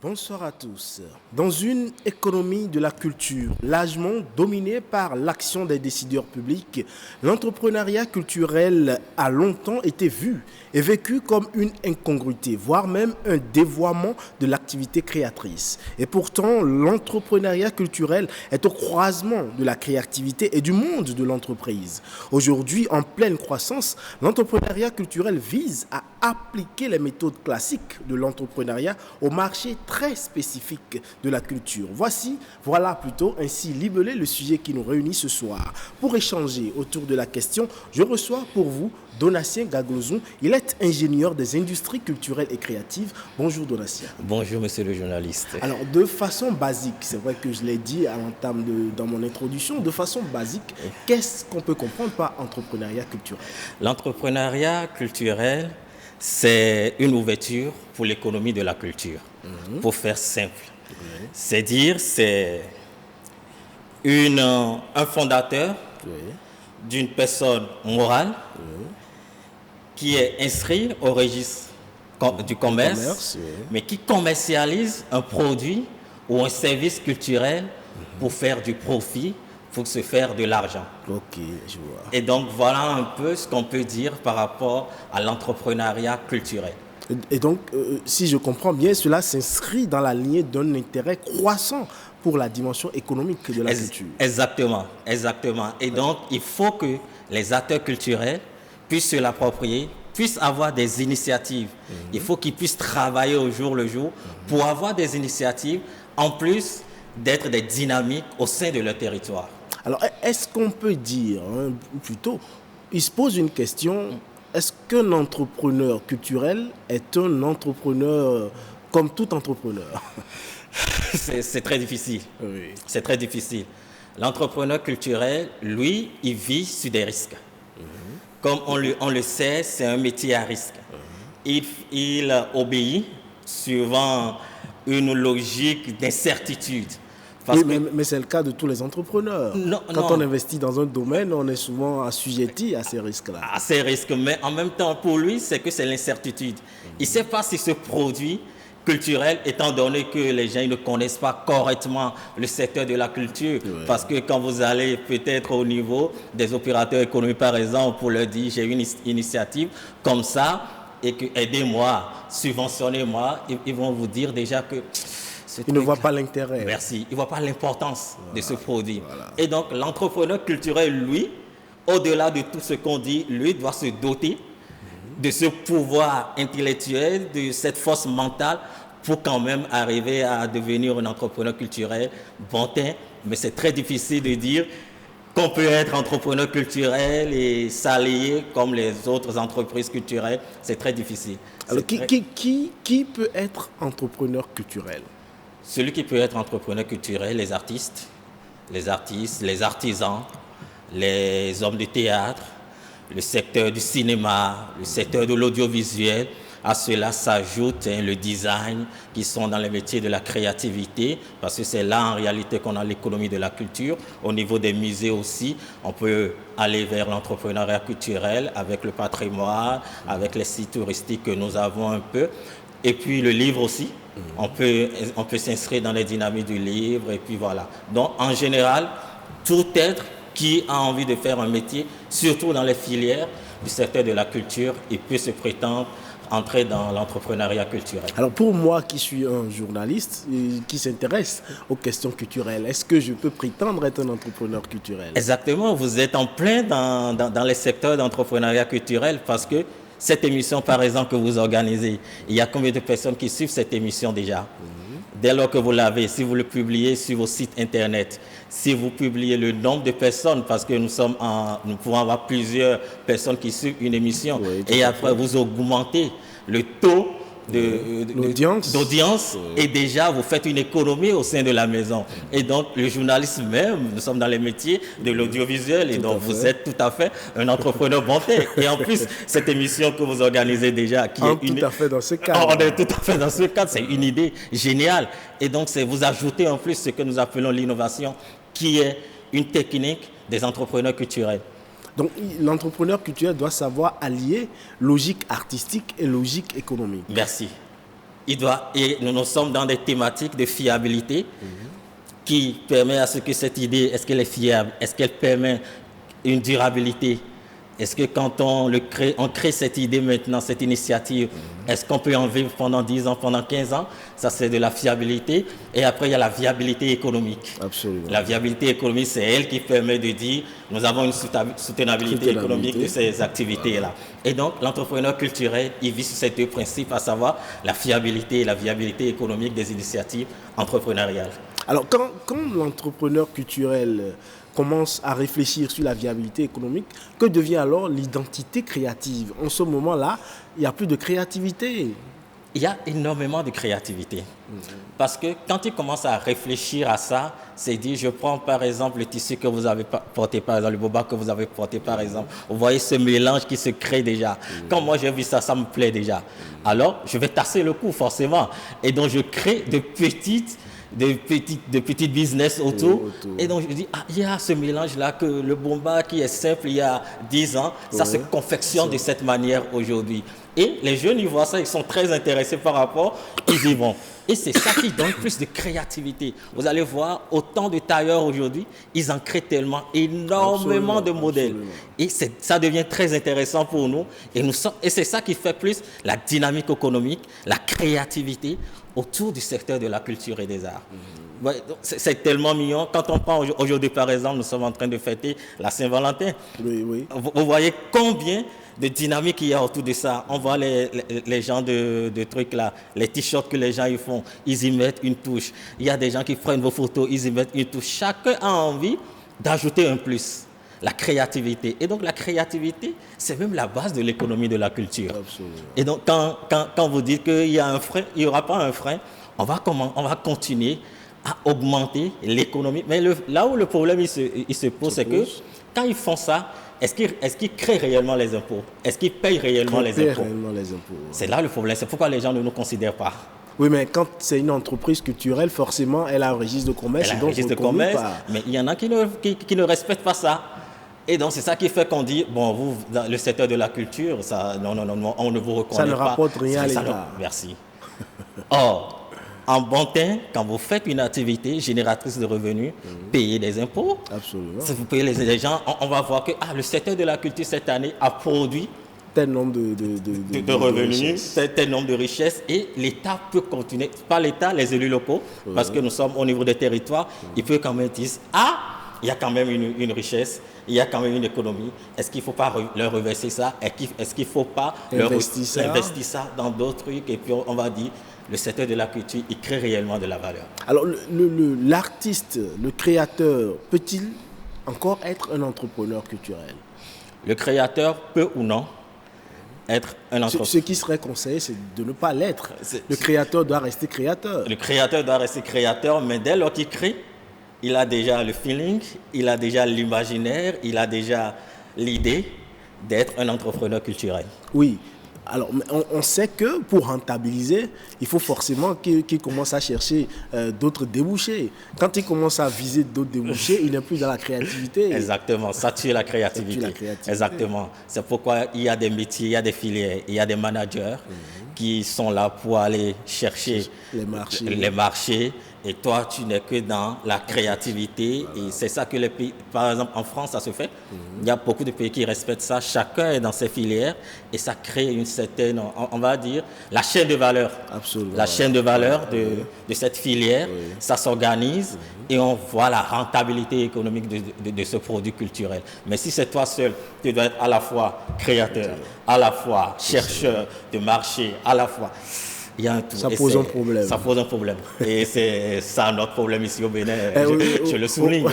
Bonsoir à tous. Dans une économie de la culture largement dominée par l'action des décideurs publics, l'entrepreneuriat culturel a longtemps été vu et vécu comme une incongruité, voire même un dévoiement de l'activité créatrice. Et pourtant, l'entrepreneuriat culturel est au croisement de la créativité et du monde de l'entreprise. Aujourd'hui, en pleine croissance, l'entrepreneuriat culturel vise à appliquer les méthodes classiques de l'entrepreneuriat au marché très spécifique de la culture. Voilà plutôt ainsi libellé le sujet qui nous réunit ce soir. Pour échanger autour de la question, je reçois pour vous Donatien Gaglozon. Il est ingénieur des industries culturelles et créatives. Bonjour Donatien. Bonjour monsieur le journaliste. Alors de façon basique, c'est vrai que je l'ai dit à l'entame dans mon introduction, de façon basique, qu'est-ce qu'on peut comprendre par entrepreneuriat culturel? L'entrepreneuriat culturel, c'est une ouverture pour l'économie de la culture. Pour faire simple. C'est-à-dire, c'est un fondateur d'une personne morale qui est inscrit au registre du commerce, mais qui commercialise un produit ou un service culturel pour faire du profit, pour se faire de l'argent. Ok, je vois. Et donc, voilà un peu ce qu'on peut dire par rapport à l'entrepreneuriat culturel. Et donc, si je comprends bien, cela s'inscrit dans la lignée d'un intérêt croissant pour la dimension économique de la culture. Exactement. Et donc, il faut que les acteurs culturels puissent se l'approprier, puissent avoir des initiatives. Il faut qu'ils puissent travailler au jour le jour pour avoir des initiatives, en plus d'être des dynamiques au sein de leur territoire. Alors, est-ce qu'on peut dire, ou plutôt, il se pose une question... Est-ce qu'un entrepreneur culturel est un entrepreneur comme tout entrepreneur? C'est très difficile. Oui. C'est très difficile. L'entrepreneur culturel, lui, il vit sur des risques. Comme on le sait, c'est un métier à risque. Il obéit suivant une logique d'incertitude. Mais c'est le cas de tous les entrepreneurs. Quand on investit dans un domaine, on est souvent assujetti à ces risques-là. À ces risques, mais en même temps, pour lui, c'est l'incertitude. Il ne sait pas si ce produit culturel, étant donné que les gens ne connaissent pas correctement le secteur de la culture, parce que quand vous allez peut-être au niveau des opérateurs économiques, par exemple, pour leur dire j'ai une initiative comme ça, et que aidez-moi, subventionnez-moi, ils vont vous dire déjà que... Il ne voit pas l'intérêt. Merci. Il ne voit pas l'importance de ce produit. Et donc, l'entrepreneur culturel, lui, au-delà de tout ce qu'on dit, lui, doit se doter de ce pouvoir intellectuel, de cette force mentale pour quand même arriver à devenir un entrepreneur culturel bon teint. Mais c'est très difficile de dire qu'on peut être entrepreneur culturel et s'allier comme les autres entreprises culturelles. C'est très difficile. Alors, qui peut être entrepreneur culturel? Celui qui peut être entrepreneur culturel, les artistes, les artisans, les hommes de théâtre, le secteur du cinéma, le secteur de l'audiovisuel. À cela s'ajoute le design, qui sont dans les métiers de la créativité, parce que c'est là en réalité qu'on a l'économie de la culture. Au niveau des musées aussi, on peut aller vers l'entrepreneuriat culturel avec le patrimoine, avec les sites touristiques que nous avons un peu. Et puis le livre aussi, on peut s'inscrire dans les dynamiques du livre, et puis voilà. Donc en général, tout être qui a envie de faire un métier, surtout dans les filières du secteur de la culture, il peut se prétendre entrer dans l'entrepreneuriat culturel. Alors pour moi qui suis un journaliste qui s'intéresse aux questions culturelles, est-ce que je peux prétendre être un entrepreneur culturel? Exactement, vous êtes en plein dans les secteurs d'entrepreneuriat culturel, parce que cette émission, par exemple, que vous organisez, il y a combien de personnes qui suivent cette émission déjà? Dès lors que vous l'avez, si vous le publiez sur vos sites internet, si vous publiez le nombre de personnes, parce que nous pouvons avoir plusieurs personnes qui suivent une émission, et après vous augmentez le taux d'audience, et déjà vous faites une économie au sein de la maison. Et donc le journalisme même, nous sommes dans les métiers de l'audiovisuel, et donc vous êtes tout à fait un entrepreneur bon teint. Et en plus, cette émission que vous organisez déjà, qui est tout à fait dans ce cadre. On est tout à fait dans ce cadre, c'est une idée géniale. Et donc c'est vous ajoutez en plus ce que nous appelons l'innovation, qui est une technique des entrepreneurs culturels. Donc l'entrepreneur culturel doit savoir allier logique artistique et logique économique. Merci. Et nous sommes dans des thématiques de fiabilité qui permet à ce que cette idée, est-ce qu'elle est fiable, est-ce qu'elle permet une durabilité, est-ce que quand on crée cette idée maintenant, cette initiative, est-ce qu'on peut en vivre pendant 10 ans, pendant 15 ans? Ça, c'est de la fiabilité. Et après, il y a la viabilité économique. Absolument. La viabilité économique, c'est elle qui permet de dire, nous avons une soutenabilité économique de ces activités-là. Et donc, l'entrepreneur culturel, il vit sur ces deux principes, à savoir la fiabilité et la viabilité économique des initiatives entrepreneuriales. Alors, quand l'entrepreneur culturel commence à réfléchir sur la viabilité économique, que devient alors l'identité créative? En ce moment-là, il n'y a plus de créativité. Il y a énormément de créativité. Parce que quand il commence à réfléchir à ça, c'est dit, je prends par exemple le tissu que vous avez porté, par exemple, le boba que vous avez porté, par exemple. Vous voyez ce mélange qui se crée déjà. Quand moi j'ai vu ça, ça me plaît déjà. Alors, je vais tasser le coup, forcément. Et donc, je crée de petits business autour. Et donc, je dis, il y a ce mélange-là que le bomba qui est simple il y a 10 ans, ça se confectionne de cette manière aujourd'hui. Et les jeunes, ils voient ça, ils sont très intéressés par rapport, ils y vont. Et c'est ça qui donne plus de créativité. Vous allez voir, autant de tailleurs aujourd'hui, ils en créent tellement, énormément de modèles. Et ça devient très intéressant pour nous. Et c'est ça qui fait plus la dynamique économique, la créativité autour du secteur de la culture et des arts. Ouais, c'est tellement mignon. Quand on prend aujourd'hui, par exemple, nous sommes en train de fêter la Saint-Valentin. Oui. Vous voyez combien de dynamique il y a autour de ça. On voit les gens de trucs là, les t-shirts que les gens ils font, ils y mettent une touche. Il y a des gens qui prennent vos photos, ils y mettent une touche. Chacun a envie d'ajouter un plus. La créativité. Et donc la créativité, c'est même la base de l'économie de la culture. Absolument. Et donc quand vous dites qu'il y a un frein, il n'y aura pas un frein, on va continuer à augmenter l'économie. Mais là où le problème il se pose, c'est que quand ils font ça, est-ce qu'ils créent réellement les impôts? Est-ce qu'ils payent réellement les impôts? C'est là le problème. C'est pourquoi les gens ne nous considèrent pas. Oui, mais quand c'est une entreprise culturelle, forcément, elle a un registre de commerce. Elle a un registre de commerce, mais il y en a qui ne respectent pas ça. Et donc, c'est ça qui fait qu'on dit, bon, vous, dans le secteur de la culture, ça, non, on ne vous reconnaît pas. Ça ne rapporte rien à l'État. Merci. Or, en bon temps, quand vous faites une activité génératrice de revenus, payez des impôts. Absolument. Si vous payez les gens, on va voir que le secteur de la culture cette année a produit tel nombre de revenus, tel nombre de richesses, et l'État peut continuer, pas l'État, les élus locaux, parce que nous sommes au niveau des territoires, ils peuvent quand même dire, il y a quand même une richesse, il y a quand même une économie. Est-ce qu'il ne faut pas leur reverser ça? Est-ce qu'il ne faut pas investir ça dans d'autres trucs? Et puis on va dire, le secteur de la culture, il crée réellement de la valeur. Alors l'artiste, le créateur, peut-il encore être un entrepreneur culturel? Le créateur peut ou non être un entrepreneur. Ce qui serait conseillé, c'est de ne pas l'être. Le créateur doit rester créateur. Le créateur doit rester créateur, mais dès lors qu'il crée, il a déjà le feeling, il a déjà l'imaginaire, il a déjà l'idée d'être un entrepreneur culturel. Oui. Alors, on sait que pour rentabiliser, il faut forcément qu'il commence à chercher d'autres débouchés. Quand il commence à viser d'autres débouchés, il n'est plus dans la créativité. Exactement, ça tue la créativité. Exactement. C'est pourquoi il y a des métiers, il y a des filières, il y a des managers qui sont là pour aller chercher les marchés. Et toi, tu n'es que dans la créativité. Et c'est ça que les pays, par exemple en France, ça se fait. Il y a beaucoup de pays qui respectent ça. Chacun est dans ses filières. Et ça crée une certaine, on va dire, la chaîne de valeur. Absolument. La chaîne de valeur de cette filière. Ça s'organise et on voit la rentabilité économique de ce produit culturel. Mais si c'est toi seul, tu dois être à la fois créateur, à la fois chercheur de marché, à la fois... Il y a un tout. Ça pose un problème. Ça pose un problème. Et c'est ça notre problème ici au Bénin. Je le souligne.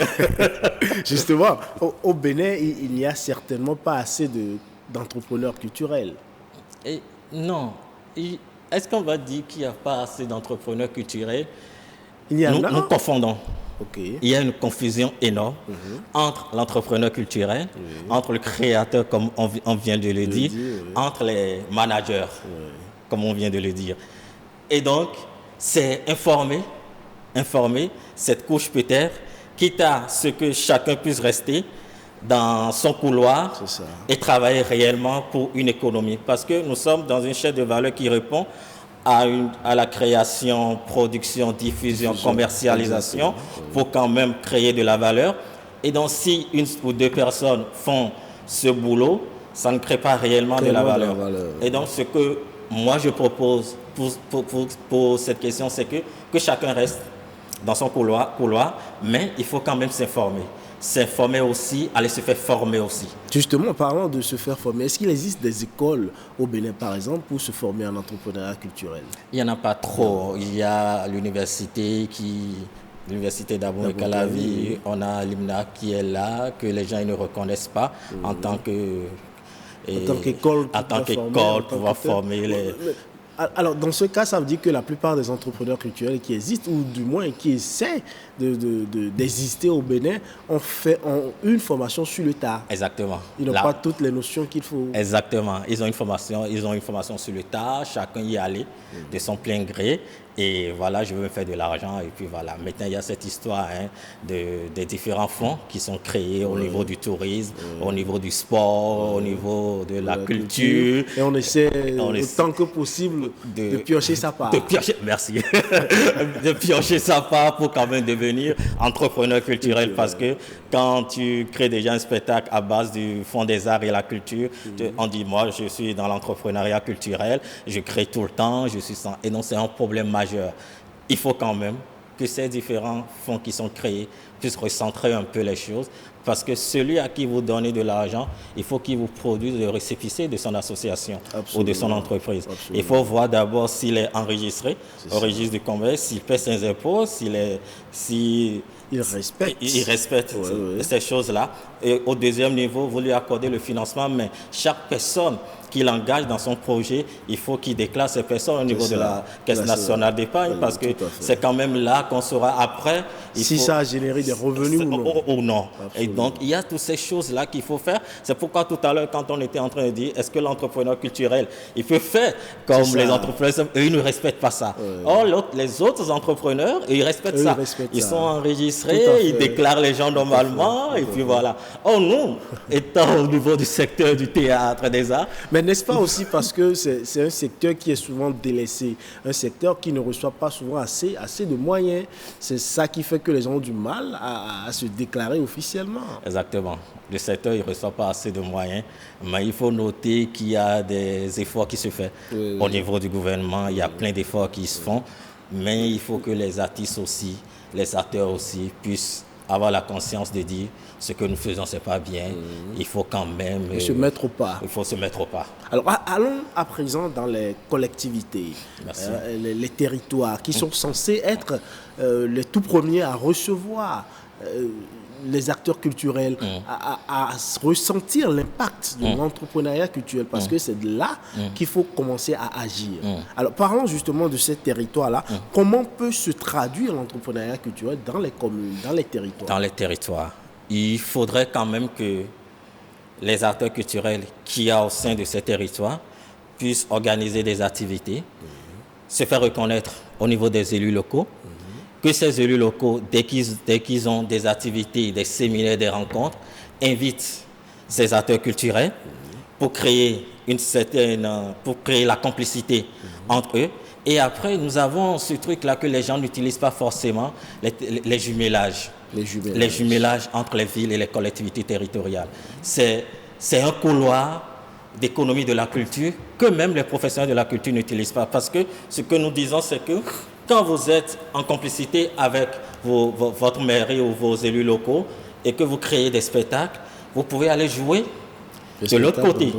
Justement, au Bénin, il n'y a certainement pas assez d'entrepreneurs culturels. Et non. Est-ce qu'on va dire qu'il n'y a pas assez d'entrepreneurs culturels? Nous confondons. Okay. Il y a une confusion énorme entre l'entrepreneur culturel, entre le créateur, comme on vient de le dire, entre les managers. Comme on vient de le dire. Et donc, c'est informer cette couche peut-être quitte à ce que chacun puisse rester dans son couloir et travailler réellement pour une économie. Parce que nous sommes dans une chaîne de valeur qui répond à la création, production, diffusion, commercialisation, pour quand même créer de la valeur. Et donc, si une ou deux personnes font ce boulot, ça ne crée pas réellement de la valeur. Et donc, ce que moi je propose pour cette question, c'est que chacun reste dans son couloir, mais il faut quand même s'informer aussi, aller se faire former aussi. Justement, parlant de se faire former, est-ce qu'il existe des écoles au Bénin, par exemple, pour se former en entrepreneuriat culturel? Il n'y en a pas trop. Il y a l'université d'Abou et Calavi, on a l'IMNA qui est là, que les gens ne reconnaissent pas en tant qu'école pour pouvoir former les... Alors, dans ce cas, ça veut dire que la plupart des entrepreneurs culturels qui existent, ou du moins qui essaient d'exister au Bénin, ont une formation sur le tas. Exactement. Ils n'ont pas toutes les notions qu'il faut. Exactement. Ils ont une formation sur le tas, chacun y allait de son plein gré. Et voilà, je veux me faire de l'argent. Et puis voilà. Maintenant, il y a cette histoire des différents fonds qui sont créés au niveau du tourisme, au niveau du sport, au niveau de la culture. Et on essaie autant que possible de piocher sa part. Merci. De piocher sa part pour quand même devenir entrepreneur culturel. Parce que quand tu crées déjà un spectacle à base du Fonds des arts et la culture, on dit, moi, je suis dans l'entrepreneuriat culturel, je crée tout le temps, et donc c'est un problème majeur. Il faut quand même que ces différents fonds qui sont créés puissent recentrer un peu les choses, parce que celui à qui vous donnez de l'argent, il faut qu'il vous produise le récépissé de son association ou de son entreprise. Absolument. Il faut voir d'abord s'il est enregistré au registre du commerce, s'il paie ses impôts, il respecte ces choses-là. Et au deuxième niveau, vous lui accordez le financement, mais chaque personne qu'il engage dans son projet, il faut qu'il déclare ces personnes au niveau de la Caisse nationale d'épargne, parce que c'est quand même là qu'on saura après ça a généré des revenus ou non. Et donc, il y a toutes ces choses-là qu'il faut faire. C'est pourquoi tout à l'heure, quand on était en train de dire, est-ce que l'entrepreneur culturel, il peut faire comme les entrepreneurs, eux, ils ne respectent pas ça. Or, les autres entrepreneurs, ils respectent ça. Ils sont enregistrés, ils déclarent les gens normalement, et puis voilà. Oh non, étant au niveau du secteur du théâtre, des arts. Mais n'est-ce pas aussi parce que c'est un secteur qui est souvent délaissé, un secteur qui ne reçoit pas souvent assez de moyens. C'est ça qui fait que les gens ont du mal à se déclarer officiellement. Exactement. Le secteur ne reçoit pas assez de moyens, mais il faut noter qu'il y a des efforts qui se font au niveau du gouvernement. Il y a plein d'efforts qui se font, mais il faut que les artistes aussi, les acteurs aussi puissent avoir la conscience de dire ce que nous faisons, c'est pas bien. Il faut quand même se mettre au pas. Il faut se mettre au pas. Alors, allons à présent dans les collectivités, les territoires qui sont censés être les tout premiers à recevoir les acteurs culturels, à ressentir l'impact de l'entrepreneuriat culturel, parce que c'est de là qu'il faut commencer à agir. Alors, parlons justement de ces territoires-là. Comment peut se traduire l'entrepreneuriat culturel dans les communes, dans les territoires? Dans les territoires. Il faudrait quand même que les acteurs culturels qu'il y a au sein de ces territoires puissent organiser des activités, se faire reconnaître au niveau des élus locaux, que ces élus locaux, dès qu'ils ont des activités, des séminaires, des rencontres, invitent ces acteurs culturels pour créer la complicité entre eux. Et après, nous avons ce truc-là que les gens n'utilisent pas forcément, les jumelages. Les jumelages entre les villes et les collectivités territoriales. C'est un couloir d'économie de la culture que même les professionnels de la culture n'utilisent pas. Parce que ce que nous disons, c'est que quand vous êtes en complicité avec votre mairie ou vos élus locaux et que vous créez des spectacles, vous pouvez aller jouer de l'autre côté,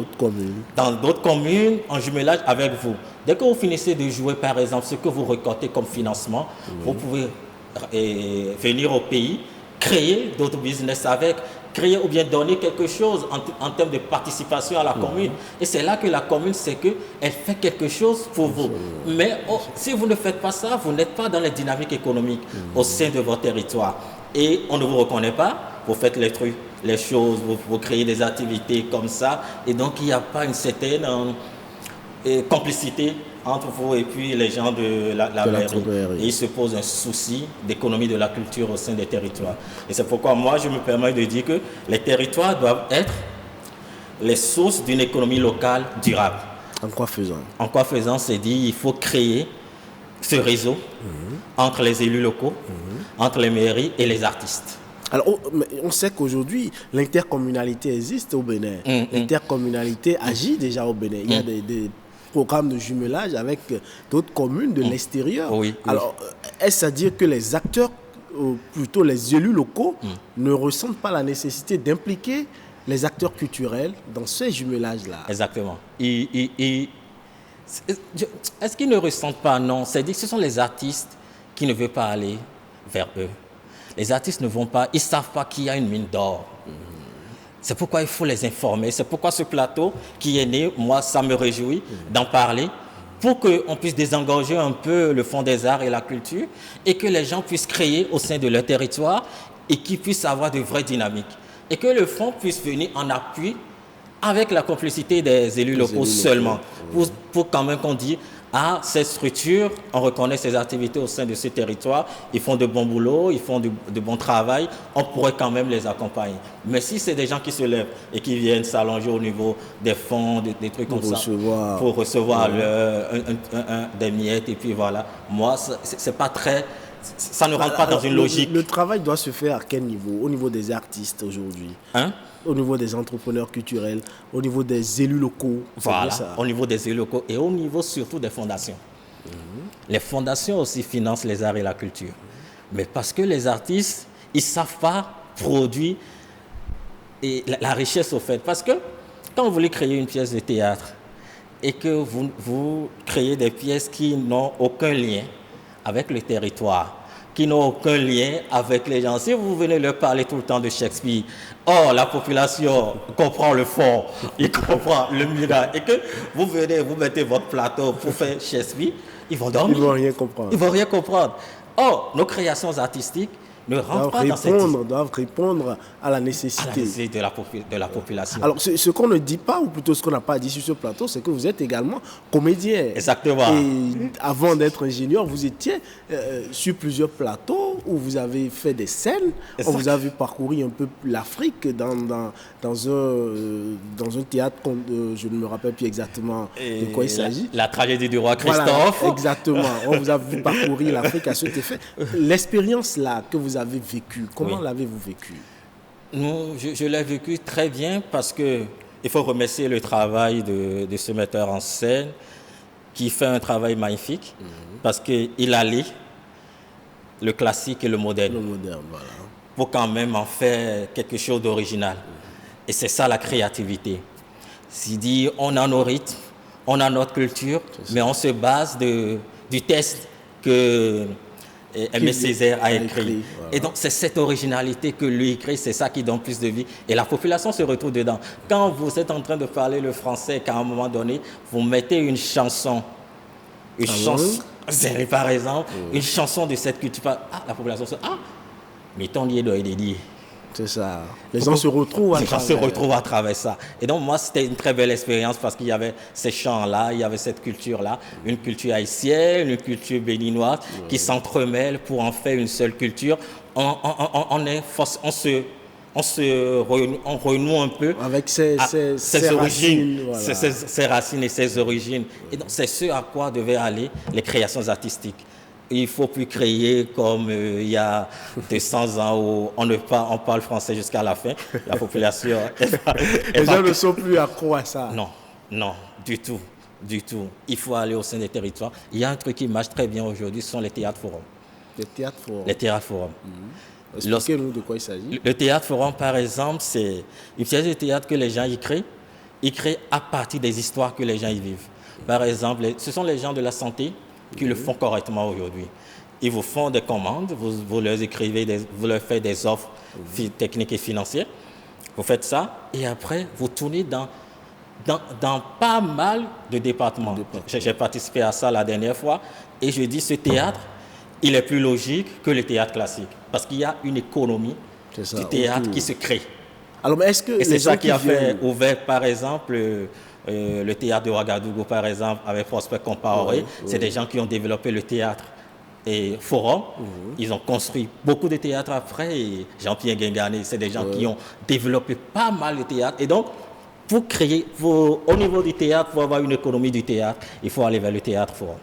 dans d'autres communes, en jumelage avec vous. Dès que vous finissez de jouer, par exemple, ce que vous récoltez comme financement, vous pouvez venir au pays, créer d'autres business avec, créer ou bien donner quelque chose en termes de participation à la commune. Et c'est là que la commune sait qu'elle fait quelque chose pour vous. Mais si vous ne faites pas ça, vous n'êtes pas dans les dynamiques économiques au sein de votre territoire. Et on ne vous reconnaît pas, vous faites les trucs, les choses, vous créez des activités comme ça. Et donc, il n'y a pas une certaine complicité entre vous et puis les gens de la mairie. Et il se pose un souci d'économie de la culture au sein des territoires. Et c'est pourquoi moi, je me permets de dire que les territoires doivent être les sources d'une économie locale durable. En quoi faisant? En quoi faisant, c'est dit il faut créer ce réseau entre les élus locaux, entre les mairies et les artistes. Alors, on sait qu'aujourd'hui, l'intercommunalité existe au Bénin. L'intercommunalité agit déjà au Bénin. Il y a des programmes de jumelage avec d'autres communes de l'extérieur. Oui, alors, est-ce à dire que les acteurs, ou plutôt les élus locaux, ne ressentent pas la nécessité d'impliquer les acteurs culturels dans ces jumelages-là? Exactement. Est-ce qu'ils ne ressentent pas? Non. C'est-à-dire que ce sont les artistes qui ne veulent pas aller vers eux. Les artistes ne vont pas, ils ne savent pas qu'il y a une mine d'or. C'est pourquoi il faut les informer. C'est pourquoi ce plateau qui est né, moi, ça me réjouit d'en parler, pour qu'on puisse désengorger un peu le Fonds des arts et la culture et que les gens puissent créer au sein de leur territoire et qu'ils puissent avoir de vraies dynamiques. Et que le fonds puisse venir en appui avec la complicité des élus locaux seulement. Pour quand même qu'on dise, ah, ces structures, on reconnaît ces activités au sein de ce territoire, ils font de bons boulots, ils font de bon travail, on pourrait quand même les accompagner. Mais si c'est des gens qui se lèvent et qui viennent s'allonger au niveau des fonds, des trucs comme ça, pour recevoir des miettes, et puis voilà, moi, c'est pas très... Ça ne rentre pas dans une logique. Le travail doit se faire à quel niveau? Au niveau des artistes aujourd'hui, au niveau des entrepreneurs culturels, au niveau des élus locaux. Voilà, au niveau des élus locaux et au niveau surtout des fondations. Les fondations aussi financent les arts et la culture. Mais parce que les artistes, ils ne savent pas produire et la richesse au fait. Parce que quand vous voulez créer une pièce de théâtre et que vous créez des pièces qui n'ont aucun lien avec le territoire, qui n'ont aucun lien avec les gens. Si vous venez leur parler tout le temps de Shakespeare, la population comprend le fond, il comprend le miracle, et que vous venez, vous mettez votre plateau pour faire Shakespeare, ils vont dormir. Ils vont rien comprendre. Ils vont rien comprendre. Or, nos créations artistiques ne rentrent pas dans cette... doivent répondre à la nécessité de la population. Alors, ce qu'on ne dit pas, ou plutôt ce qu'on n'a pas dit sur ce plateau, c'est que vous êtes également comédien. Exactement. Et avant d'être ingénieur, vous étiez sur plusieurs plateaux où vous avez fait des scènes. On vous a vu parcourir un peu l'Afrique dans un théâtre, je ne me rappelle plus exactement de quoi il s'agit. La tragédie du roi Christophe. Voilà, exactement. On vous a vu parcourir l'Afrique à cet effet. L'expérience là que vous avez vécue, comment l'avez-vous vécue? Je l'ai vécu très bien parce que il faut remercier le travail de ce metteur en scène qui fait un travail magnifique parce qu'il allie le classique et le moderne. Voilà. Pour quand même en faire quelque chose d'original. Et c'est ça la créativité. C'est dire, on a nos rythmes, on a notre culture, mais on se base du texte que Aimé Césaire a écrit. Voilà. Et donc, c'est cette originalité que lui écrit, c'est ça qui donne plus de vie. Et la population se retrouve dedans. Quand vous êtes en train de parler le français, qu'à un moment donné, vous mettez une chanson, par exemple, une chanson de cette culture, la population se dit, mais ton lié doit être dit. C'est ça. Les gens se retrouvent à travers ça. Et donc, moi, c'était une très belle expérience parce qu'il y avait ces chants-là, il y avait cette culture-là, une culture haïtienne, une culture béninoise qui s'entremêlent pour en faire une seule culture. On renoue un peu avec ses origines, voilà. ses racines et ses origines. Et donc, c'est ce à quoi devaient aller les créations artistiques. Il ne faut plus créer comme il y a 200 ans où on parle français jusqu'à la fin. La population... Les gens ne sont plus accros à ça. Non, du tout. Il faut aller au sein des territoires. Il y a un truc qui marche très bien aujourd'hui, ce sont les théâtres forums. Les théâtres forums. Expliquez-nous de quoi il s'agit. Le théâtre forum, par exemple, c'est une pièce de théâtre que les gens y créent. Ils créent à partir des histoires que les gens y vivent. Par exemple, ce sont les gens de la santé qui le font correctement aujourd'hui. Ils vous font des commandes, vous leur écrivez, vous leur faites des offres techniques et financières. Vous faites ça et après, vous tournez dans pas mal de départements. J'ai participé à ça la dernière fois et je dis ce théâtre, il est plus logique que le théâtre classique parce qu'il y a une économie du théâtre qui se crée. Alors, est-ce que et c'est ça qui a fait ouvert, par exemple, Le théâtre de Ouagadougou, par exemple, avec Prosper Compaoré, c'est des gens qui ont développé le théâtre et Forum. Ils ont construit beaucoup de théâtres après. Et Jean-Pierre Guingané, c'est des gens qui ont développé pas mal de théâtre. Et donc, pour créer, au niveau du théâtre, pour avoir une économie du théâtre, il faut aller vers le théâtre Forum.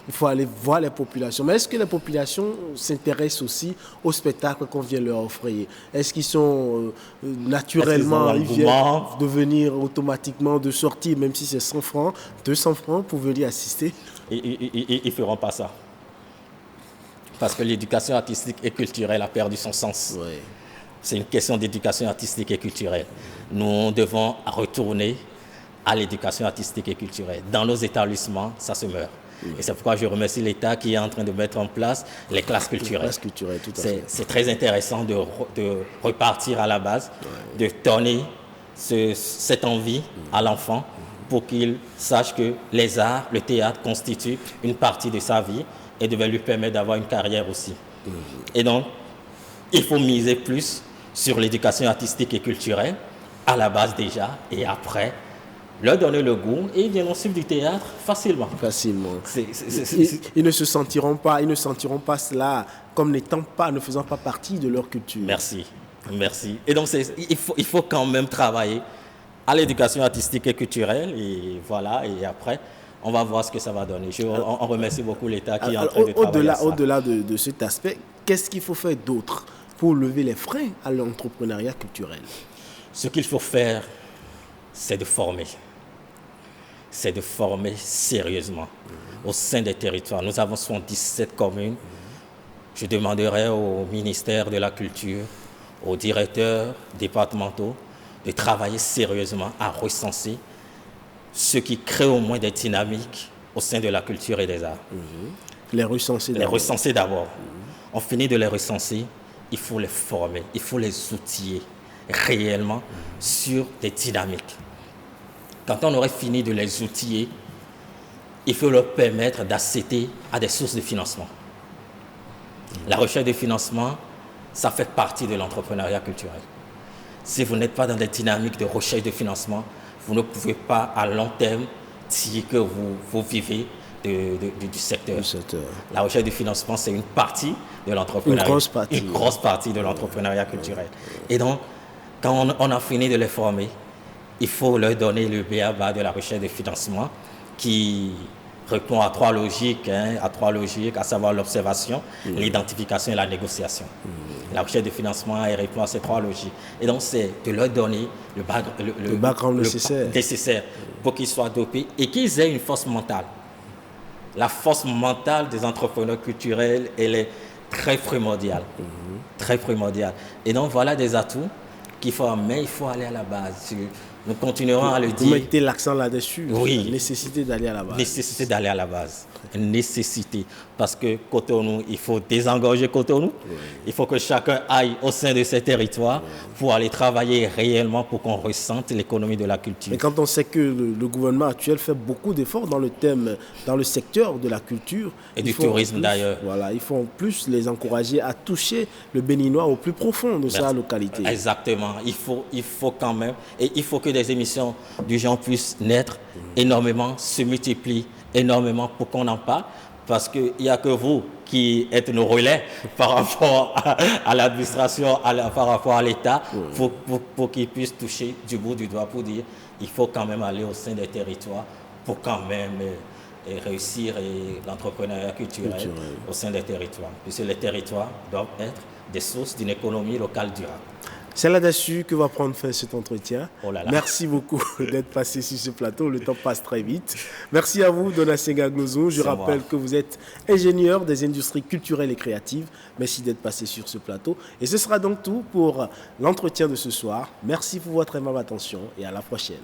Il faut aller voir les populations. Mais est-ce que les populations s'intéressent aussi au spectacle qu'on vient leur offrir? Est-ce qu'ils sont naturellement, ils viennent de venir automatiquement, de sortir, même si c'est 100 francs, 200 francs pour venir assister? Ils ne feront pas ça. Parce que l'éducation artistique et culturelle a perdu son sens. Ouais. C'est une question d'éducation artistique et culturelle. Nous devons retourner à l'éducation artistique et culturelle. Dans nos établissements, ça se meurt. Et c'est pourquoi je remercie l'État qui est en train de mettre en place les classes culturelles. Les classes culturelles, tout à fait. C'est très intéressant de repartir à la base, de donner cette envie à l'enfant pour qu'il sache que les arts, le théâtre constituent une partie de sa vie et devait lui permettre d'avoir une carrière aussi. Et donc, il faut miser plus sur l'éducation artistique et culturelle, à la base déjà, et après, leur donner le goût et ils viendront suivre du théâtre facilement. Facilement. Ils ne se sentiront pas cela comme ne faisant pas partie de leur culture. Merci. Et donc, il faut quand même travailler à l'éducation artistique et culturelle, et voilà, et après, on va voir ce que ça va donner. On remercie beaucoup l'État qui est en train de travailler ça. Au-delà de cet aspect, qu'est-ce qu'il faut faire d'autre pour lever les freins à l'entrepreneuriat culturel? Ce qu'il faut faire, c'est de former. C'est de former sérieusement au sein des territoires. Nous avons 77 communes. Je demanderai au ministère de la Culture, aux directeurs départementaux, de travailler sérieusement à recenser ce qui crée au moins des dynamiques au sein de la culture et des arts. Les recenser d'abord. Les recenser d'abord. On finit de les recenser, il faut les former, il faut les outiller réellement sur des dynamiques. Quand on aurait fini de les outiller, il faut leur permettre d'accéder à des sources de financement. La recherche de financement, ça fait partie de l'entrepreneuriat culturel. Si vous n'êtes pas dans des dynamiques de recherche de financement, vous ne pouvez pas à long terme dire que vous vivez du secteur. La recherche de financement, c'est une partie de l'entrepreneuriat. Une grosse partie de l'entrepreneuriat culturel. Et donc, quand on a fini de les former, il faut leur donner le b.a.-ba de la recherche de financement qui répond à trois logiques, à savoir l'observation, l'identification et la négociation. La recherche de financement elle répond à ces trois logiques. Et donc, c'est de leur donner le background nécessaire pour qu'ils soient dopés et qu'ils aient une force mentale. La force mentale des entrepreneurs culturels, elle est très primordiale. Très primordiale. Et donc, voilà des atouts qu'il faut, mais il faut aller à la base. Nous continuerons à le dire. Vous mettez l'accent là-dessus. Oui. La nécessité d'aller à la base. Nécessité d'aller à la base. Nécessité. Parce que Cotonou, il faut désengorger Cotonou. Oui. Il faut que chacun aille au sein de ces territoires pour aller travailler réellement pour qu'on ressente l'économie de la culture. Mais quand on sait que le gouvernement actuel fait beaucoup d'efforts dans le secteur de la culture. Et du tourisme d'ailleurs. Voilà, il faut en plus les encourager à toucher le Béninois au plus profond de sa localité. Exactement. Il faut quand même, et il faut que des émissions du genre puissent naître énormément, se multiplient énormément pour qu'on en parle, parce qu'il n'y a que vous qui êtes nos relais par rapport à l'administration, par rapport à l'État, pour qu'ils puissent toucher du bout du doigt pour dire il faut quand même aller au sein des territoires pour quand même réussir l'entrepreneuriat culturel au sein des territoires, puisque les territoires doivent être des sources d'une économie locale durable. C'est là-dessus que va prendre fin cet entretien. Oh là là. Merci beaucoup d'être passé sur ce plateau. Le temps passe très vite. Merci à vous, Donatien Glozon. Je rappelle que vous êtes ingénieur des industries culturelles et créatives. Merci d'être passé sur ce plateau. Et ce sera donc tout pour l'entretien de ce soir. Merci pour votre aimable attention et à la prochaine.